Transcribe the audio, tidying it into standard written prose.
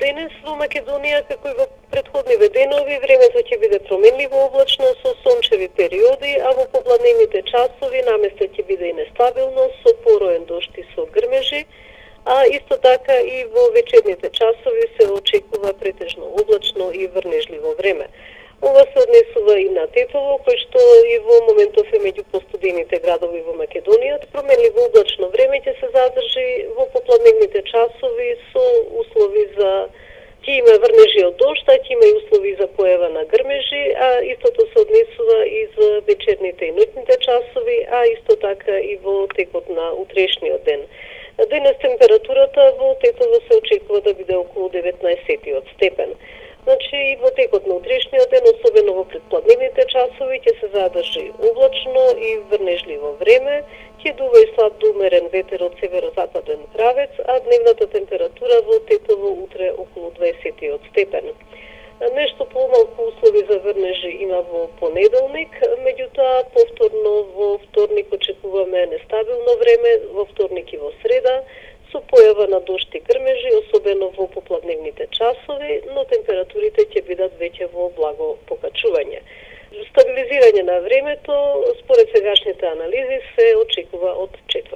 Денес во Македонија, како и во претходниве денови, времето ќе биде променливо облачно со сончеви периоди, а во попладневните часови наместа ќе биде и нестабилно со пороен дожд и со грмежи, а исто така и во вечерните часови се очекува претежно облачно и врнежливо време. Ова се однесува и на Тетово, кој што и во моментов е меѓу постудените градови во Македонија. Променливо облачно време ќе се задржи во попладневните часови со услови за ќе има врнежи од дожд, а ќе има и услови за појава на грмежи, а истото се однесува и за вечерните и ноќните часови, а исто така и во текот на утрешниот ден. Денес температурата во Тетово се очекува да биде околу 19 степен. Значи и во текот на утрешниот ден, особено во предпладневните часови, ќе се задржи облачно и врнежливо време, ќе дува и слаб до умерен ветер од северозападен правец, а дневната температура во Тетово утре околу 20 степен. Нешто помалку услови за врнежи има во понеделник, меѓутоа повторно во вторник очекуваме нестабилно време, во вторник и во среда, со појава на дожд и грмежи, особено во попладневните часови, но температурите ќе бидат веќе во благо покачување. Стабилизирање на времето, според сегашните анализи, се очекува од четврток.